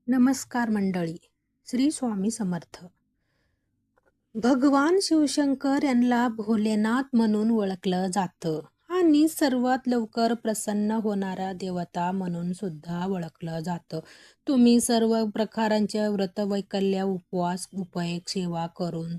नमस्कार मंडळी. श्री स्वामी समर्थ. भगवान शिवशंकर यांना भोलेनाथ म्हणून ओळखलं जातं आणि सर्वात लवकर प्रसन्न होणारा देवता म्हणून सुद्धा ओळखलं जातं. तुम्ही सर्व प्रकारांच्या व्रतवैकल्य, उपवास, उपयोग, सेवा करून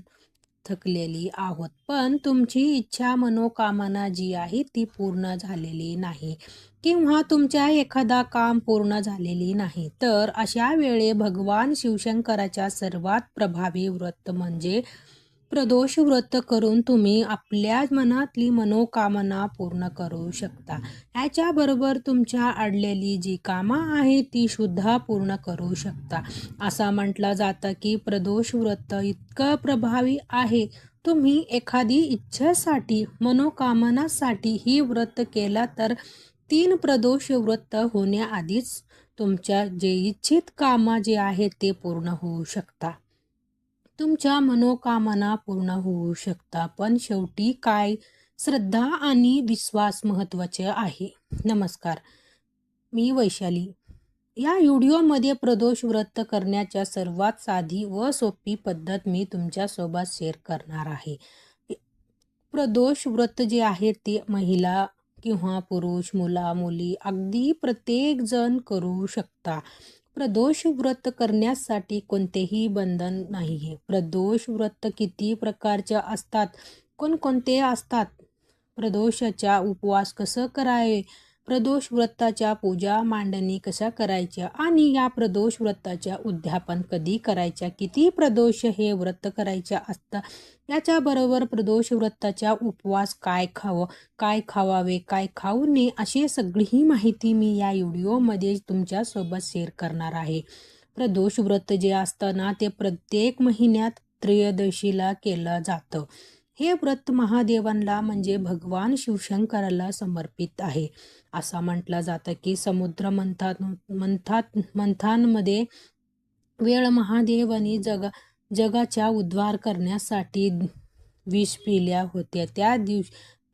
थकलेली आहोत, पण तुमची इच्छा, मनोकामना जी आहे ती पूर्ण झालेली नाही किंवा तुमच्या एखादा काम पूर्ण झालेली नाही, तर अशा वेळे भगवान शिवशंकराच्या सर्वात प्रभावी व्रत म्हणजे प्रदोष व्रत करून तुम्ही आपल्या मनातली मनोकामना पूर्ण करू शकता. ह्याच्याबरोबर तुमच्या अडलेली जी कामं आहे ती सुद्धा पूर्ण करू शकता. असं म्हटलं जातं की प्रदोष व्रत इतकं प्रभावी आहे, तुम्ही एखादी इच्छेसाठी, मनोकामनासाठी ही व्रत केला तर 3 प्रदोष व्रत होण्याआधीच तुमच्या जे इच्छित कामं जे आहेत ते पूर्ण होऊ शकता. तुमच्या मनोकामना पूर्ण होऊ शकता. पण शेवटी काय, श्रद्धा आणि विश्वास महत्त्वाचे आहे. नमस्कार, मी वैशाली. या व्हिडिओमध्ये प्रदोष व्रत करण्याच्या सर्वात साधी व सोपी पद्धत मी तुमच्यासोबत शेअर करणार आहे. प्रदोष व्रत जे आहे ते महिला किंवा पुरुष, मुला मुली अगदी प्रत्येक जण करू शकता. प्रदोष व्रत करण्यासाठी कोणतेही बंधन नाही आहे. प्रदोष व्रत किती प्रकारचे असतात, कोणकोणते असतात, प्रदोषाचा उपवास कसं करावे, प्रदोष व्रताच्या पूजा मांडणी कशा करायच्या आणि या प्रदोष व्रताच्या उद्यापन कधी करायच्या, किती प्रदोष हे व्रत करायच्या असतात, याच्याबरोबर प्रदोष व्रताचा उपवास काय खावं, काय खावावे, काय खाऊ नये, अशी सगळी माहिती मी या व्हिडिओमध्ये तुमच्यासोबत शेअर करणार आहे. प्रदोष व्रत जे असतं ना, ते प्रत्येक महिन्यात त्रयोदशीला केलं जातं. हे व्रत महादेवांना म्हणजे भगवान शिवशंकराला समर्पित आहे. असं म्हटलं जातं की समुद्र मंथानमध्ये वेळ महादेवानी जगाचा उद्धार करण्यासाठी विष पिल्या होत्या.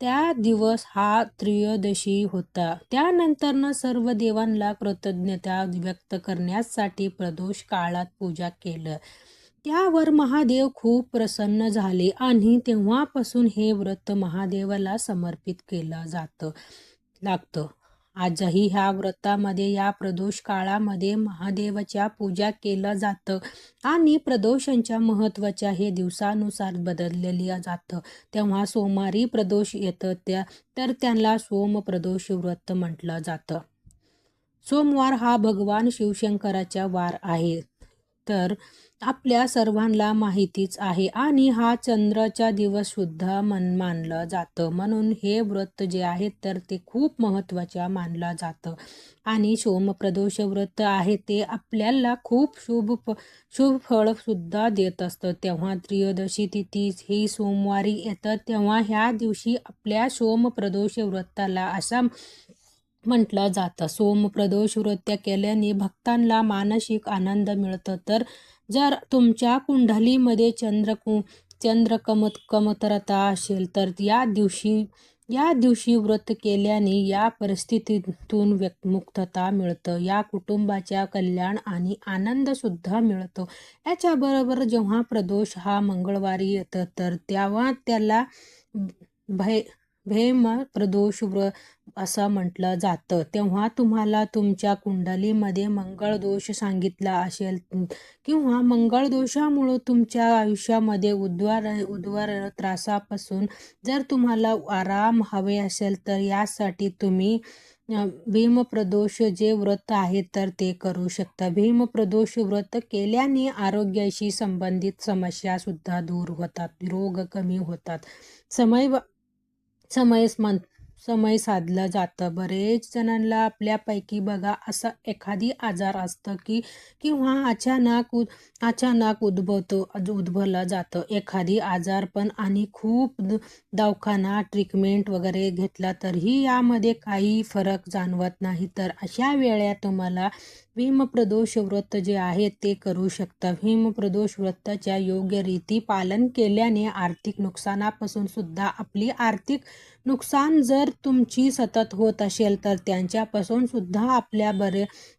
त्या दिवस हा त्रयोदशी होता. त्यानंतर सर्व देवांना कृतज्ञता व्यक्त करण्यासाठी प्रदोष काळात पूजा केलं. त्यावर महादेव खूप प्रसन्न झाले आणि तेव्हापासून हे व्रत महादेवाला समर्पित केलं लागतं. आजही ह्या व्रतामध्ये, या प्रदोष काळामध्ये महादेवाच्या पूजा केलं जातं आणि प्रदोषांच्या महत्त्वाच्या हे दिवसानुसार बदललेलं जातं. तेव्हा सोमवारी प्रदोष येतं तर त्यांना सोम प्रदोष व्रत म्हटलं जातं. सोमवार हा भगवान शिवशंकराचा वार आहे, तर आपल्या सर्वांना माहितीच आहे आणि हा चंद्राचा दिवस सुद्धा मानलं जातं. म्हणून हे व्रत जे आहे तर ते खूप महत्त्वाचं मानलं जातं. आणि सोमप्रदोष व्रत आहे ते आपल्याला खूप शुभ फळ सुद्धा देत असतं. तेव्हा त्रयोदशी तिथी ही सोमवारी येतं, तेव्हा ह्या दिवशी आपल्या सोमप्रदोष व्रताला असा म्हटलं जातं. सोमप्रदोष व्रत केल्याने भक्तांना मानसिक आनंद मिळतो. तर जर तुमच्या कुंडलीमध्ये कमतरता असेल तर या दिवशी व्रत केल्याने या परिस्थितीतून मुक्तता मिळतं. या कुटुंबाच्या कल्याण आणि आनंद सुद्धा मिळतो. याच्याबरोबर जेव्हा प्रदोष हा मंगळवारी येतं तर तेव्हा त्याला भैम प्रदोष असं म्हटलं जातं. तेव्हा तुम्हाला तुमच्या कुंडलीमध्ये मंगळ दोष सांगितला असेल किंवा मंगळ दोषामुळं तुमच्या आयुष्यामध्ये उद्वार त्रासापासून जर तुम्हाला आराम हवे असेल तर यासाठी तुम्ही भीमप्रदोष जे व्रत आहे तर ते करू शकता. भीमप्रदोष व्रत केल्याने आरोग्याशी संबंधित समस्या सुद्धा दूर होतात, रोग कमी होतात, समय साधलं जातं. बरेच जणांना आपल्यापैकी बघा असं एखादी आजार असतं किंवा अचानक उद्भवलं जातं एखादी आजार पण, आणि खूप दवाखाना ट्रीटमेंट वगैरे घेतला तरीही यामध्ये काही फरक जाणवत नाही. तर अशा वेळेला तुम्हाला भीमप्रदोष व्रत जे आहे ते करू शकता. भीमप्रदोष व्रताच्या योग्य रीती पालन केल्याने आर्थिक नुकसानापासून सुद्धा आपली आर्थिक नुकसान जर तुमची सतत होत असेल तर त्यांच्यापासून सुद्धा आपल्या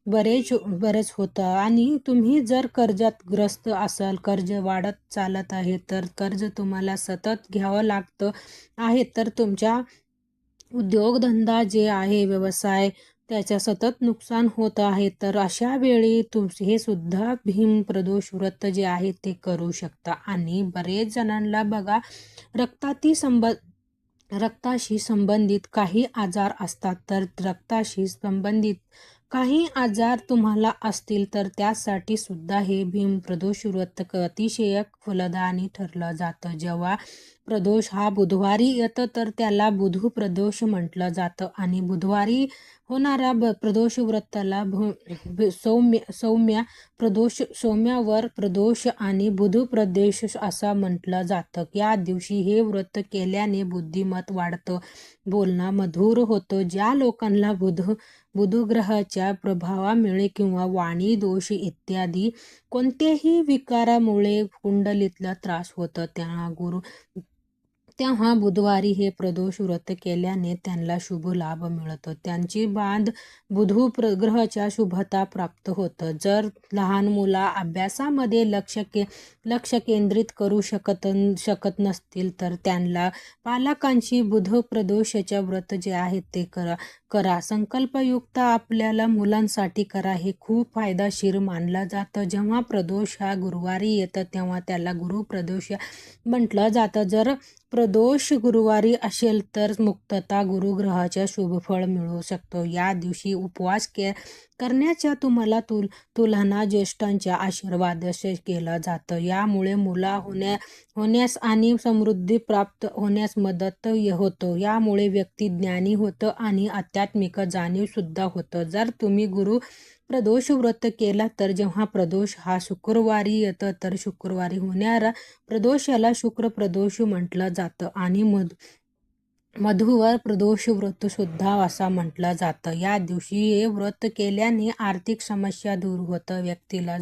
बरेच होतं. आणि तुम्ही जर कर्जात ग्रस्त असाल, कर्ज वाढत चालत आहे, तर कर्ज तुम्हाला सतत घ्यावं लागतं आहे, तर तुमच्या उद्योगधंदा जे आहे, व्यवसाय, त्याच्या सतत नुकसान होत आहे, तर अशा वेळी हे सुद्धा भीमप्रदोष व्रत जे आहे ते करू शकता. आणि बरेच जणांना बघा रक्ताती रक्ताशी संबंधित काही आजार असतात, तर रक्ताशी संबंधित काही आजार तुम्हाला असतील तर त्यासाठी सुद्धा हे भीमप्रदोष व्रत अतिशय फलदायी ठरलं जातं. जेव्हा प्रदोष हा बुधवारी येतं तर त्याला बुधू प्रदोष म्हटलं जातं. आणि बुधवारी होणाऱ्या प्रदोष व्रताला सौम्यावर प्रदोष आणि बुधू प्रदेश असं म्हटलं जातं. या दिवशी हे व्रत केल्याने बुद्धिमत्ता वाढतं, बोलणं मधुर होतं. ज्या लोकांना बुधग्रहाच्या प्रभावामुळे किंवा वाणी दोष इत्यादी कोणत्याही विकारामुळे कुंडलीतला त्रास होतो, तेव्हा बुधवारी हे प्रदोष व्रत केल्याने त्यांना शुभ लाभ मिळतो. त्यांची बुधू ग्रहाच्या शुभता प्राप्त होतं. जर लहान मुला अभ्यासामध्ये लक्ष केंद्रित करू शकत नसतील तर त्यांना पालकांची बुध प्रदोषाच्या व्रत जे आहे ते करा. संकल्पयुक्त आपल्याला मुलांसाठी करा. हे खूप फायदेशीर मानलं जातं. जेव्हा प्रदोष हा गुरुवारी येतं तेव्हा त्याला गुरु प्रदोष म्हटलं जातं. जर प्रदोष गुरुवारी असेल तर मुक्तता गुरुग्रहाच्या शुभफळ मिळू शकतो. या दिवशी उपवास करण्याच्या तुम्हाला तुलना ज्येष्ठांच्या आशीर्वाद केलं जातं. यामुळे मुला होण्यास आणि समृद्धी प्राप्त होण्यास मदत होतो. यामुळे व्यक्ती ज्ञानी होतं आणि आध्यात्मिक जाणीव सुद्धा होतं. जर तुम्ही गुरु प्रदोष व्रत केला तर जेव्हा प्रदोष हा शुक्रवारी येतं तर शुक्रवारी होणारा प्रदोषाला शुक्र प्रदोष म्हटलं जातं. आणि मधुवर प्रदोष व्रत सुद्धा असं म्हटलं जातं. या दिवशी हे व्रत केल्याने आर्थिक समस्या दूर होतं, व्यक्तीला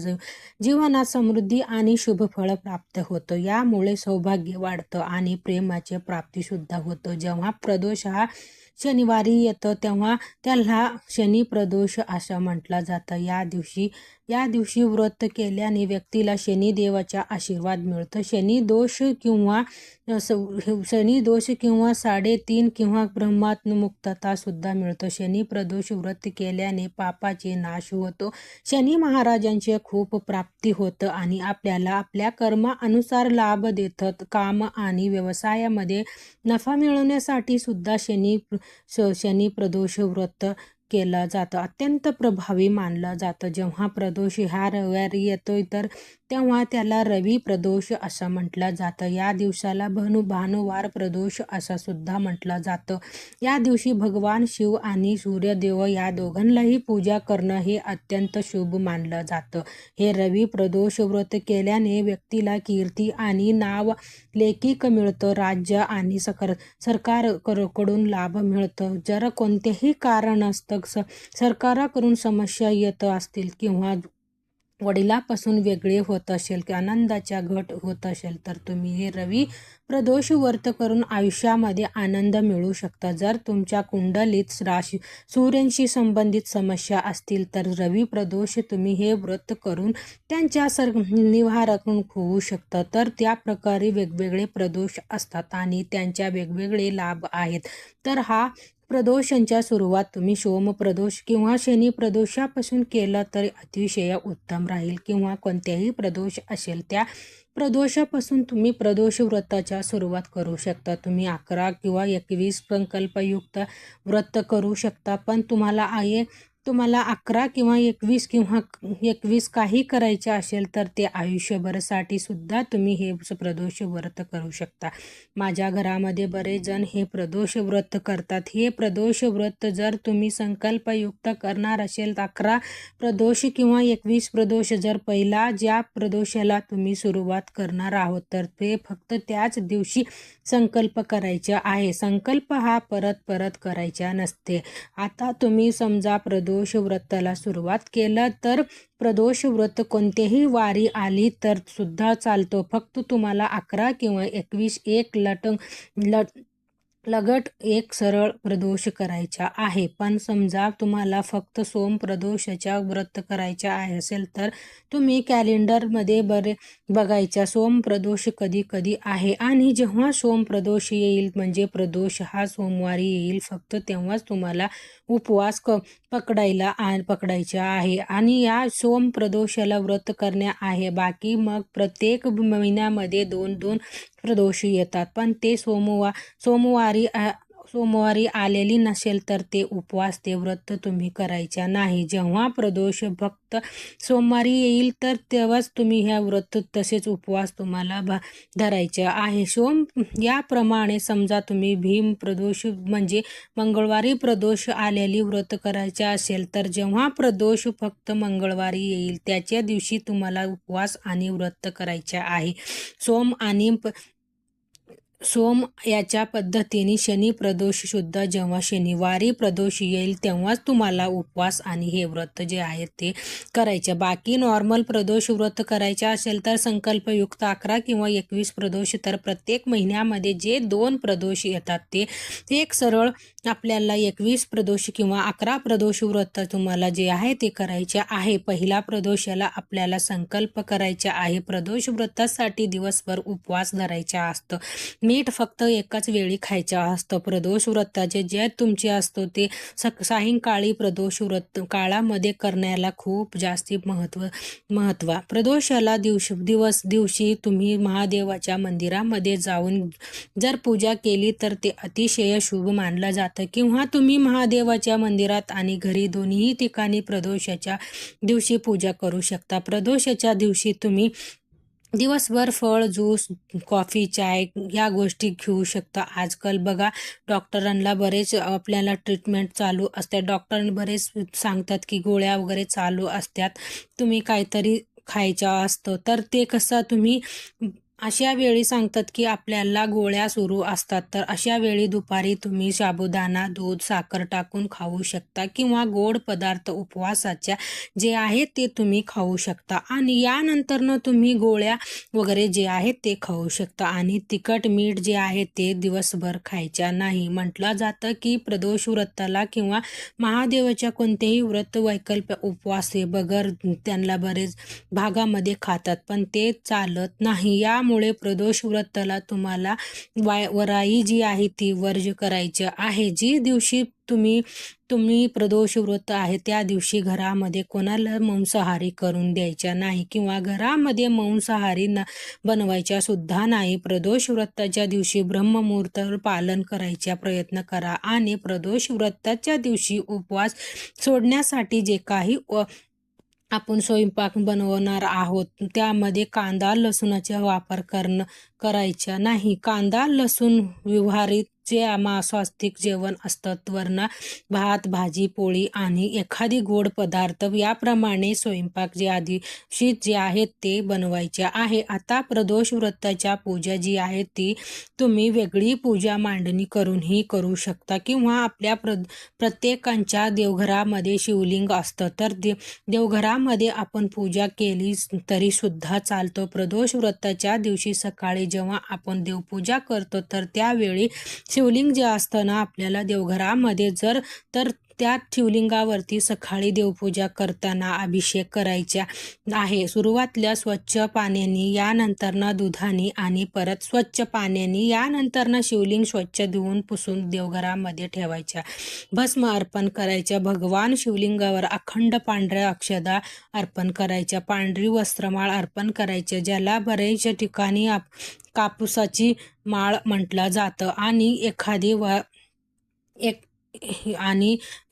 जीवनात समृद्धी आणि शुभफळ प्राप्त होतं. यामुळे सौभाग्य वाढतं आणि प्रेमाची प्राप्ती सुद्धा होतं. जेव्हा प्रदोष हा शनिवारी येतं तेव्हा त्याला शनी प्रदोष असं म्हटलं जातं. या दिवशी व्रत केल्याने व्यक्तीला शनिदेवाचा आशीर्वाद मिळतो. शनी दोष किंवा 3.5 किंवा ब्रह्मात्म मुक्तता सुद्धा मिळतो. शनी प्रदोष व्रत केल्याने पापाचे नाश होतो, शनी महाराजांचे खूप प्राप्ती होतं आणि आपल्याला आपल्या कर्मानुसार लाभ देतात. काम आणि व्यवसायामध्ये नफा मिळवण्यासाठी सुद्धा शनी प्रदोष व्रत केलं जातं. अत्यंत प्रभावी मानलं जातं. जेव्हा प्रदोष हा रविवारी येतोय तर तेव्हा त्याला रवी प्रदोष असं म्हटलं जातं. या दिवसाला भानुवार प्रदोष असं सुद्धा म्हटलं जातं. या दिवशी भगवान शिव आणि सूर्यदेव या दोघांनाही पूजा करणं हे अत्यंत शुभ मानलं जातं. हे रवी प्रदोष व्रत केल्याने व्यक्तीला कीर्ती आणि नाव लौकिक मिळतं, राज्य आणि सरकारकडून लाभ मिळतं. जर कोणतेही कारणास्तव सरकाराकडून समस्या येत असतील किंवा वडिलापासून वेगळे होत असेल की आनंदाच्या घट होत असेल तर तुम्ही हे रवी प्रदोष व्रत करून आयुष्यामध्ये आनंद मिळू शकता. जर तुमच्या कुंडलीत सूर्यांशी संबंधित समस्या असतील तर रवी प्रदोष तुम्ही हे व्रत करून त्यांच्या निवारण होऊ शकतं. तर त्या प्रकारे वेगवेगळे प्रदोष असतात आणि त्यांच्या वेगवेगळे लाभ आहेत. तर हा प्रदोषांच्या सुरुवात तुम्ही सोम प्रदोष किंवा शनी प्रदोषापासून केलं तर अतिशय उत्तम राहील. किंवा कोणत्याही प्रदोष असेल त्या प्रदोषापासून तुम्ही प्रदोष व्रताच्या सुरुवात करू शकता. तुम्ही 11 किंवा 21 संकल्पयुक्त व्रत करू शकता. पण तुम्हाला 11 किंवा 21 काही करायचे असेल तर ते आयुष्यभरासाठी सुद्धा तुम्ही हे प्रदोष व्रत करू शकता. माझ्या घरामध्ये बरेच जण हे प्रदोष व्रत करतात. हे प्रदोष व्रत जर तुम्ही संकल्पयुक्त करणार असेल तर 11 प्रदोष किंवा 21 प्रदोष, जर पहिला ज्या प्रदोषाला तुम्ही सुरुवात करणार आहोत तर ते फक्त त्याच दिवशी संकल्प करायचा आहे. संकल्प हा परत करायचा नसते. आता तुम्ही समजा प्रदोष व्रताला सुरुवात केलं तर प्रदोष व्रत कोणतेही वारी आली तर सुद्धा चालतो. फक्त तुम्हाला 11 किंवा 21 लगट एक सरळ प्रदोष करायचा आहे. पण समजा तुम्हाला फक्त सोम प्रदोषाच्या व्रत करायचा आहे असेल तर तुम्ही कॅलेंडरमध्ये बघायचा सोम प्रदोष कधी कधी आहे आणि जेव्हा सोम प्रदोष येईल म्हणजे प्रदोष हा सोमवारी येईल फक्त तेव्हाच तुम्हाला उपवास पकडायचा आहे आणि या सोम प्रदोषाला व्रत करणे आहे. बाकी मग प्रत्येक महिन्यामध्ये 2-2 प्रदोष येतात पण ते सोमवारी आलेली नसेल तर ते उपवास ते व्रत तुम्ही करायचा नाही. जेव्हा प्रदोष फक्त सोमवारी येईल तर तेव्हाच तुम्ही ह्या व्रत तसेच उपवास तुम्हाला धरायचे आहे. याप्रमाणे समजा तुम्ही भीम प्रदोष म्हणजे मंगळवारी प्रदोष आलेली व्रत करायचे असेल तर जेव्हा प्रदोष फक्त मंगळवारी येईल त्याच्या दिवशी तुम्हाला उपवास आणि व्रत करायचे आहे. सोम याच्या पद्धतीने शनी प्रदोष सुद्धा जेव्हा शनिवारी प्रदोष येईल तेव्हाच तुम्हाला उपवास आणि हे व्रत जे आहे ते करायचे. बाकी नॉर्मल प्रदोष व्रत करायचे असेल तर संकल्पयुक्त 11 किंवा 21 प्रदोष तर प्रत्येक महिन्यामध्ये जे 2 प्रदोष येतात ते एक सरळ आपल्याला 21 प्रदोष किंवा 11 प्रदोष व्रत तुम्हाला जे आहे ते करायचे आहे. पहिला प्रदोषाला आपल्याला संकल्प करायचा आहे. प्रदोष व्रतासाठी दिवसभर उपवास धरायचा असतं. मीठ फक्त एकाच वेळी खायचं असतं. प्रदोष व्रताचे जे तुमचे असतो ते सायंकाळी प्रदोष व्रत काळामध्ये करण्याला खूप जास्ती महत्व. प्रदोषाला दिवशी तुम्ही महादेवाच्या मंदिरामध्ये जाऊन जर पूजा केली तर ते अतिशय शुभ मानलं जातं किंवा तुम्ही महादेवाच्या मंदिरात आणि घरी दोन्ही ठिकाणी प्रदोषाच्या दिवशी पूजा करू शकता. प्रदोषाच्या दिवशी तुम्ही दिवसभर फळ, ज्यूस, कॉफी, चाय या गोष्टी घेऊ शकता. आजकाल बघा डॉक्टरांना बरेच आपल्याला ट्रीटमेंट चालू असते. डॉक्टर बरेच सांगतात की गोळ्या वगैरे चालू असतात, तुम्ही काहीतरी खायचं असतं तर ते कसं तुम्ही अशा वेळी सांगतात की आपल्याला गोळ्या सुरू असतात तर अशा वेळी दुपारी तुम्ही साबुदाणा, दूध, साखर टाकून खाऊ शकता किंवा गोड पदार्थ उपवासाच्या जे आहेत ते तुम्ही खाऊ शकता आणि यानंतरनं तुम्ही गोळ्या वगैरे जे आहेत ते खाऊ शकता आणि तिखट मीठ जे आहे ते दिवसभर खायच्या नाही. म्हटलं जातं की प्रदोष व्रताला किंवा महादेवाच्या कोणतेही व्रत वैकल्पिक उपवास हे बगर त्यांना बरेच भागामध्ये खातात पण ते चालत नाही. यामुळे प्रदोष व्रताला तुम्हाला वराई जी आहे ती वर्ज करायची आहे. जी दिवशी तुम्ही प्रदोष व्रत आहे त्या दिवशी घरामध्ये कोणाला मांसाहारी करून द्यायचा नाही किंवा घरामध्ये मांसाहारी बनवायचा सुद्धा नाही. प्रदोष व्रताच्या दिवशी ब्रह्ममुहूर्तावर पालन करायचा प्रयत्न करा आणि प्रदोष व्रताच्या दिवशी उपवास सोडण्यासाठी जे काही आपण स्वयंपाक बनवणार आहोत त्यामध्ये कांदा लसूणाचा वापर करायचा नाही. कांदा लसूण विवाहित जे स्वास्तिक जेवण असतं वरना भात, भाजी, पोळी आणि एखादी गोड पदार्थ याप्रमाणे स्वयंपाक जे आहेत ते बनवायचे आहे. आता प्रदोष व्रताच्या पूजा जी आहे ती तुम्ही वेगळी पूजा मांडणी करूनही करू शकता किंवा आपल्या प्रत्येकांच्या देवघरामध्ये शिवलिंग असतं तर देवघरामध्ये आपण पूजा केली तरी सुद्धा चालतो. प्रदोष व्रताच्या दिवशी सकाळी जेव्हा आपण देवपूजा करतो तर त्यावेळी शिवलिंग जे असतं ना आपल्याला देवघरामध्ये तर त्या शिवलिंगावरती सकाळी देवपूजा करताना अभिषेक करायचा आहे. सुरुवातीला स्वच्छ पाण्याने, यानंतरनं दुधाने आणि परत स्वच्छ पाण्याने, यानंतरनं शिवलिंग स्वच्छ धुवून पुसून देवघरामध्ये ठेवायच्या. भस्म अर्पण करायच्या. भगवान शिवलिंगावर अखंड पांढऱ्या अक्षदा अर्पण करायच्या. पांढरी वस्त्रमाळ अर्पण करायच्या ज्याला बरेच ठिकाणी कापूसाची माळ म्हटलं जातं आणि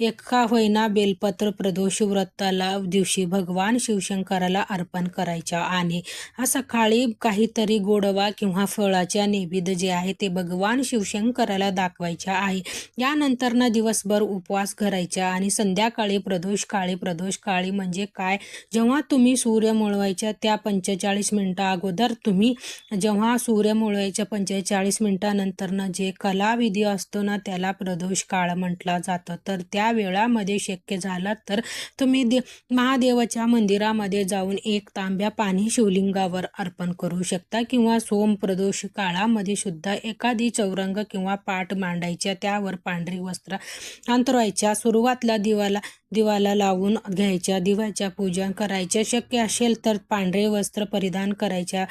एका होईना बेलपत्र प्रदोष व्रताला दिवशी भगवान शिवशंकराला अर्पण करायचा आणि सकाळी काहीतरी गोडवा किंवा फळाच्या नैवेद्य जे आहे ते भगवान शिवशंकराला दाखवायचा आहे. यानंतरनं दिवसभर उपवास करायचा आणि संध्याकाळी प्रदोष काळी म्हणजे काय, जेव्हा तुम्ही सूर्य मुळवायच्या त्या 45 मिनिटा अगोदर तुम्ही जेव्हा सूर्य मुळवायच्या 45 मिनिटानंतरनं जे कलाविधी असतो ना त्याला प्रदोष काळ म्हटलं जातं. तर त्या वेळामध्ये शक्य झालं तर तुम्ही महादेवाच्या मंदिरामध्ये जाऊन एक तांब्या पाणी शिवलिंगावर अर्पण करू शकता किंवा सोम प्रदोष काळामध्ये सुद्धा एखादी चौरंग किंवा पाट मांडायच्या, त्यावर पांढरी वस्त्र अंथरायच्या, सुरुवातला दिवाला लावून घ्यायच्या, दिव्याच्या पूजन करायचे, शक्य असेल तर पांढरे वस्त्र परिधान करायच्या,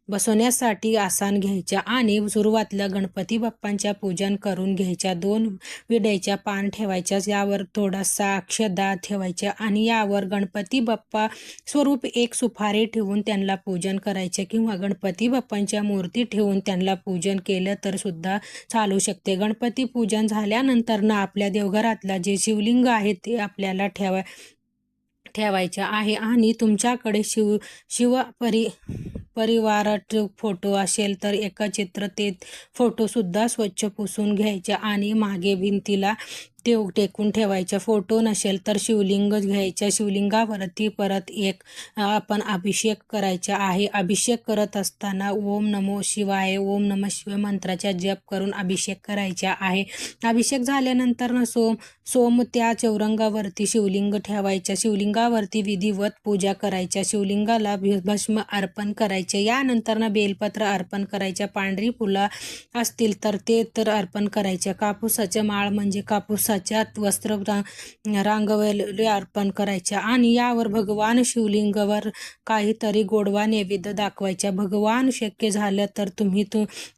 बसवण्यासाठी आसन घ्यायच्या आणि सुरुवातीला गणपती बाप्पांच्या पूजन करून घ्यायच्या. 2 विड्याच्या पान ठेवायच्या, यावर थोडासा अक्षदा ठेवायच्या आणि यावर गणपती बाप्पा स्वरूप एक सुपारी ठेवून त्यांना पूजन करायचे किंवा गणपती बाप्पांच्या मूर्ती ठेवून त्यांना पूजन केलं तर सुद्धा चालू शकते. गणपती पूजन झाल्यानंतर ना आपल्या देवघरातला जे शिवलिंग आहे ते आपल्याला ठेवायचं आहे आणि तुमच्याकडे परिवारात फोटो असेल तर एकचित्र ते फोटोसुद्धा स्वच्छ पुसून घ्यायचे आणि मागे भिंतीला टेकून ठेवायचं. फोटो नसेल तर शिवलिंग घ्यायचं, शिवलिंगावरती परत एक आपण अभिषेक करायचा आहे. अभिषेक करत असताना ओम नमो शिवाय, ओम नमः शिवाय मंत्राचा जप करून अभिषेक करायचा आहे. अभिषेक झाल्यानंतर सोम त्या चौरंगावरती शिवलिंग ठेवायच्या, शिवलिंगावरती विधिवत पूजा करायच्या, शिवलिंगाला भस्म अर्पण करायचे. यानंतर बेलपत्र अर्पण करायच्या, पांढरी फुलं असतील तर ते अर्पण करायच्या, कापूसाच्या माळ म्हणजे कापूसाच्या वस्त्र रांगवले अर्पण करायच्या आणि यावर भगवान शिवलिंगावर काहीतरी गोडवा नैवेद्य दाखवायच्या. भगवान शक्य झालं तर तुम्ही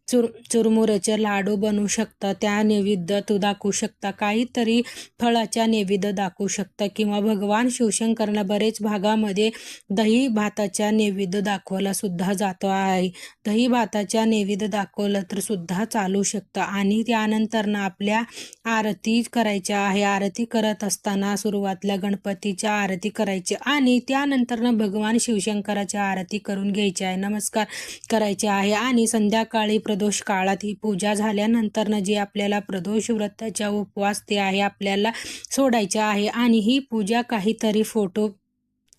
चुरमुऱ्याचे लाडू बनवू शकता, त्या नैवेद्य दाखवू शकता, काहीतरी फळाच्या नैवेद्य दाखवू शकता किंवा भगवान शिवशंकरांना बरेच भागामध्ये दही भाताच्या नैवेद्य दाखवला सुद्धा जातो आहे. दही भाताच्या नैवेद्य दाखवलं तर सुद्धा चालू शकतं आणि त्यानंतर ना आपल्या आरती करायच्या आहे. आरती करत असताना सुरुवातीला गणपतीच्या आरती करायची आणि त्यानंतर ना भगवान शिवशंकराच्या आरती करून घ्यायची आहे, नमस्कार करायचे आहे आणि संध्याकाळी प्रदोष काळात ही पूजा झाल्यानंतर ना जे आपल्याला प्रदोष व्रताचा उपवास ते आहे आपल्याला सोडायचा आहे आणि ही पूजा काहीतरी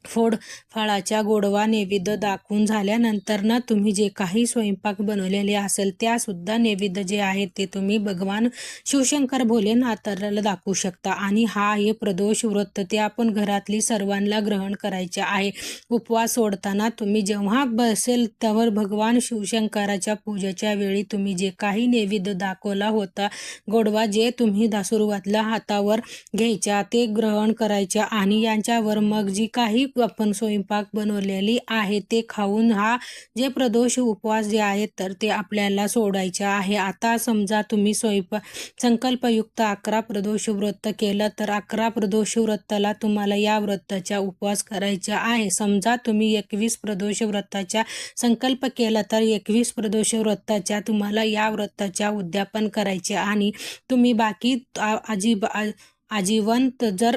फळाच्या गोडवा नैवेद्य दाखवून झाल्यानंतर ना तुम्ही जे काही स्वयंपाक बनवलेले असेल त्या सुद्धा नैवेद्य जे आहे ते तुम्ही भगवान शिवशंकर भोलेनाथाला दाखवू शकता आणि हे प्रदोष व्रत ते आपण घरातली सर्वांना ग्रहण करायचे आहे. उपवास सोडताना तुम्ही जेव्हा बसेल तेव्हा भगवान शिवशंकराच्या पूजेच्या वेळी तुम्ही जे काही नैवेद्य दाखवला होता गोडवा, जे तुम्ही सुरुवातीला हातावर घ्यायच्या ते ग्रहण करायच्या आणि यांच्यावर मग जी काही आपण स्वयंपाक बनवलेली आहे ते खाऊन जे प्रदोष उपवास जे आहेत तर ते आपल्याला सोडायचे आहे. आता समजा तुम्ही संकल्पयुक्त 11 प्रदोष व्रत केलं तर 11 प्रदोष व्रताला तुम्हाला या व्रताचा उपवास करायचा आहे. समजा तुम्ही 21 प्रदोष व्रताचा संकल्प केला तर 21 प्रदोष व्रताच्या तुम्हाला या व्रताच्या उद्यापन करायचे आणि तुम्ही बाकी आजीवन जर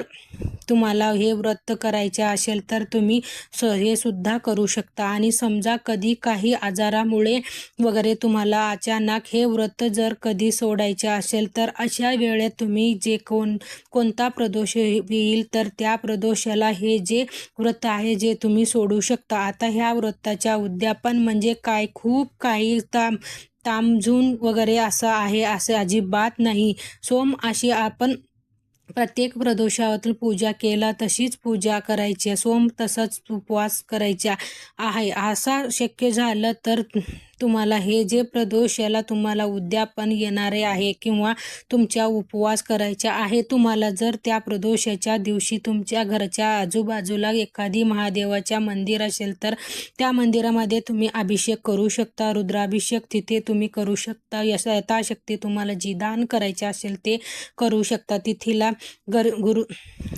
तुम्हाला हे व्रत करायचे असेल तर तुम्ही हे सुद्धा करू शकता आणि समजा कधी काही आजारामुळे वगैरे तुम्हाला अचानक हे व्रत जर कधी सोडायचे असेल तर अशा वेळेत तुम्ही जे कोणता प्रदोष येईल तर त्या प्रदोषाला हे जे व्रत आहे जे तुम्ही सोडू शकता. आता ह्या व्रताच्या उद्यापन म्हणजे काय, खूप काही तामझूम वगैरे असं आहे असे अजिबात नाही. सोम अशी आपण प्रत्येक प्रदोषावर पूजा केला तशीच पूजा करायची, सोम तसंच उपवास करायचा आहे. असा शक्य झालं तर तुम्हाला हे जे प्रदोष याला तुम्हाला उद्यापन येणारे आहे किंवा तुमच्या उपवास करायचा आहे, तुम्हाला जर त्या प्रदोषाच्या दिवशी तुमच्या घरच्या आजूबाजूला एखादी महादेवाच्या मंदिर असेल तर त्या मंदिरामध्ये तुम्ही अभिषेक करू शकता, रुद्राभिषेक तिथे तुम्ही करू शकता. यथाशक्ती तुम्हाला जी दान करायचे असेल ते करू शकता. तिथीला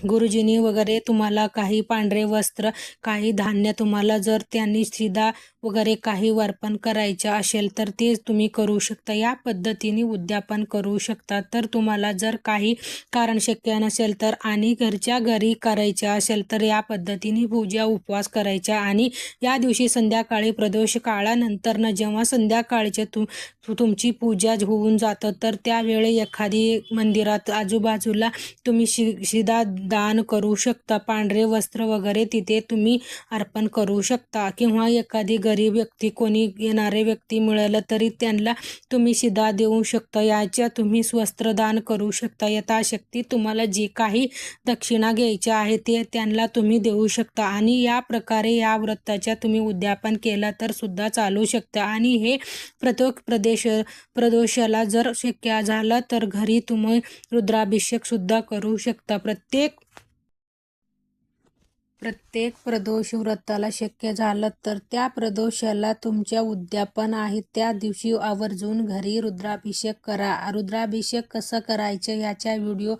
गुरुजींनी वगैरे तुम्हाला काही पांढरे वस्त्र, काही धान्य तुम्हाला जर त्यांनी शिदा वगैरे काही अर्पण करायचं असेल तर ते तुम्ही करू शकता. या पद्धतीने उद्यापन करू शकता. तर तुम्हाला जर काही कारण शक्य नसेल तर आणि घरच्या घरी करायचं असेल तर या पद्धतीने पूजा उपवास करायचा आणि या दिवशी संध्याकाळी प्रदोष काळानंतर जेव्हा संध्याकाळचे तुमची पूजा होऊन जातं तर त्यावेळी एखादी मंदिरात आजूबाजूला तुम्ही शिदा दान करू शकता. पांढरे वस्त्र वगैरे तिथे तुम्ही अर्पण करू शकता किंवा एखादी गरीब व्यक्ती कोणी येणारे व्यक्ती मिळालं तरी त्यांना तुम्ही शिधा देऊ शकता. याच्या तुम्ही वस्त्रदान करू शकता. यथाशक्ती तुम्हाला जी काही दक्षिणा घ्यायच्या आहे ते त्यांना तुम्ही देऊ शकता आणि या प्रकारे या व्रताच्या तुम्ही उद्यापन केला तर सुद्धा चालू शकता. आणि हे प्रत्येक प्रदोषाला जर शक्य झालं तर घरी तुम्ही रुद्राभिषेक सुद्धा करू शकता. प्रत्येक प्रदोष व्रताला शक्य झालं तर त्या प्रदोषाला तुमच्या उद्यापन आहे त्या दिवशी आवर्जून घरी रुद्राभिषेक करा. रुद्राभिषेक कसं करायचं याचा व्हिडिओ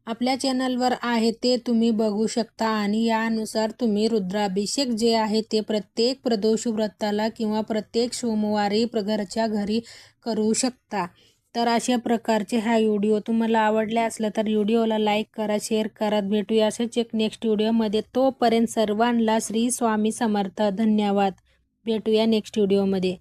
आपल्या चॅनलवर आहे, ते तुम्ही बघू शकता आणि यानुसार तुम्ही रुद्राभिषेक जे आहे ते प्रत्येक प्रदोष व्रताला किंवा प्रत्येक सोमवारी घरच्या घरी करू शकता. तर अशा प्रकारचे हा व्हिडिओ तुम्हाला आवडला असला तर व्हिडिओला लाईक करा, शेअर करा. भेटूया असेच एक नेक्स्ट व्हिडिओमध्ये. तोपर्यंत सर्वांना श्री स्वामी समर्थ. धन्यवाद. भेटूया नेक्स्ट व्हिडिओमध्ये.